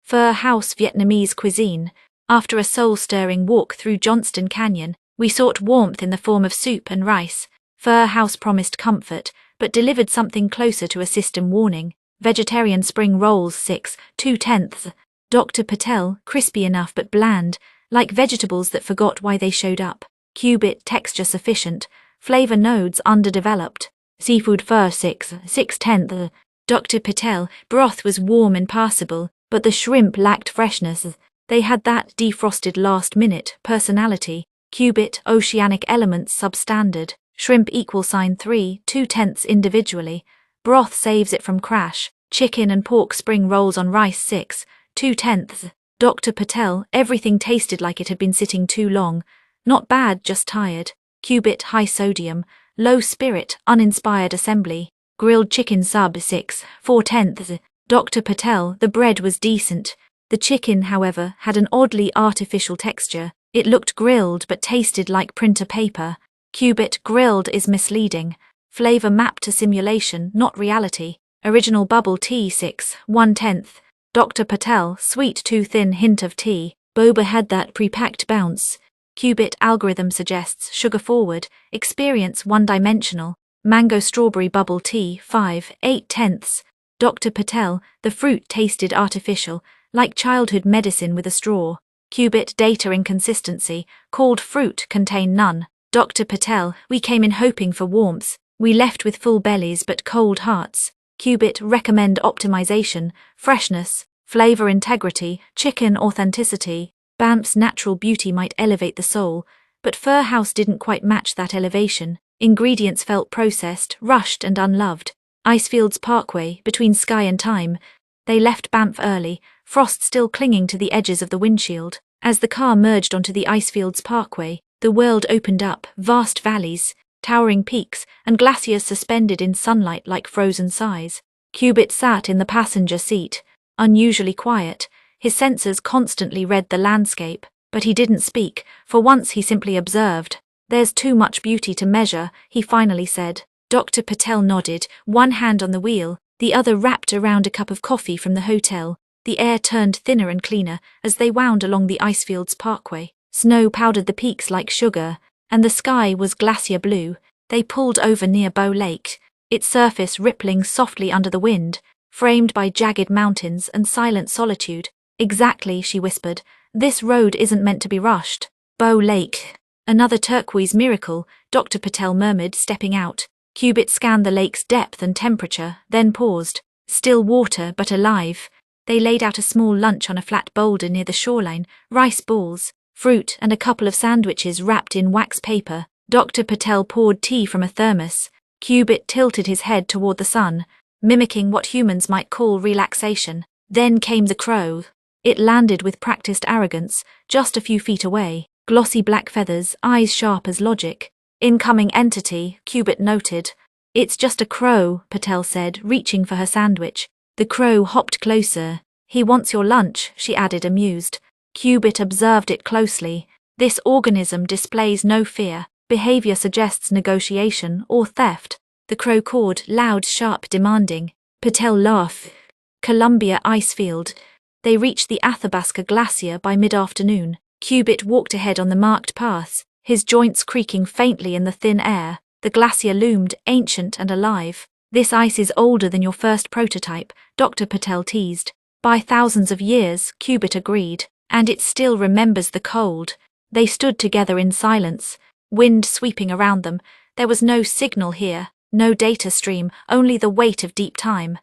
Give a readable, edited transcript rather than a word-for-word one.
Fur House Vietnamese cuisine. After a soul-stirring walk through Johnston Canyon, we sought warmth in the form of soup and rice. Fur House promised comfort, but delivered something closer to a system warning. Vegetarian spring rolls 6, 2/10. Dr. Patel, crispy enough but bland, like vegetables that forgot why they showed up. Cubit texture sufficient, flavor nodes underdeveloped. Seafood fur 6, 6/10. Dr. Patel, broth was warm and passable, but the shrimp lacked freshness. They had that defrosted last-minute personality. Cubit oceanic elements substandard. Shrimp =3, 2/10 individually. Broth saves it from crash. Chicken and pork spring rolls on rice 6, 2/10. Dr. Patel, everything tasted like it had been sitting too long. Not bad, just tired. Cubit high sodium, low spirit, uninspired assembly. Grilled chicken sub 6, 4/10. Dr. Patel, the bread was decent. The chicken, however, had an oddly artificial texture. It looked grilled but tasted like printer paper. Cubit grilled is misleading. Flavor mapped to simulation, not reality. Original bubble tea 6, 1/10. Dr. Patel, sweet too thin hint of tea. Boba had that pre-packed bounce. Cubit algorithm suggests sugar forward, experience one-dimensional. Mango strawberry bubble tea 5, 8/10. Dr. Patel, the fruit tasted artificial, like childhood medicine with a straw. Cubit data inconsistency, called fruit contain none. Dr. Patel, we came in hoping for warmth. We left with full bellies but cold hearts. Cubit recommend optimization, freshness, flavor integrity, chicken authenticity. Banff's natural beauty might elevate the soul, but Fur House didn't quite match that elevation. Ingredients felt processed, rushed and unloved. Icefields Parkway, between sky and time. They left Banff early, frost still clinging to the edges of the windshield. As the car merged onto the Icefields Parkway, the world opened up, vast valleys, towering peaks, and glaciers suspended in sunlight like frozen sighs. Cubit sat in the passenger seat, unusually quiet. His sensors constantly read the landscape, but he didn't speak. For once he simply observed. There's too much beauty to measure, he finally said. Dr. Patel nodded, one hand on the wheel, the other wrapped around a cup of coffee from the hotel. The air turned thinner and cleaner as they wound along the Icefields Parkway. Snow powdered the peaks like sugar, and the sky was glacier blue. They pulled over near Bow Lake, its surface rippling softly under the wind, framed by jagged mountains and silent solitude. Exactly, she whispered. This road isn't meant to be rushed. Bow Lake. Another turquoise miracle, Dr. Patel murmured, stepping out. Cubit scanned the lake's depth and temperature, then paused. Still water, but alive. They laid out a small lunch on a flat boulder near the shoreline, rice balls, fruit and a couple of sandwiches wrapped in wax paper. Dr. Patel poured tea from a thermos. Cubit tilted his head toward the sun, mimicking what humans might call relaxation. Then came the crow. It landed with practiced arrogance, just a few feet away. Glossy black feathers, eyes sharp as logic. Incoming entity, Cubit noted. It's just a crow, Patel said, reaching for her sandwich. The crow hopped closer. He wants your lunch, she added, amused. Cubit observed it closely. This organism displays no fear. Behavior suggests negotiation or theft. The crow cawed, loud, sharp, demanding. Patel laughed. Columbia Icefield. They reached the Athabasca Glacier by mid-afternoon. Cubit walked ahead on the marked paths, his joints creaking faintly in the thin air. The glacier loomed, ancient and alive. This ice is older than your first prototype, Dr. Patel teased. By thousands of years, Cubit agreed. And it still remembers the cold. They stood together in silence, wind sweeping around them. There was no signal here, no data stream, only the weight of deep time.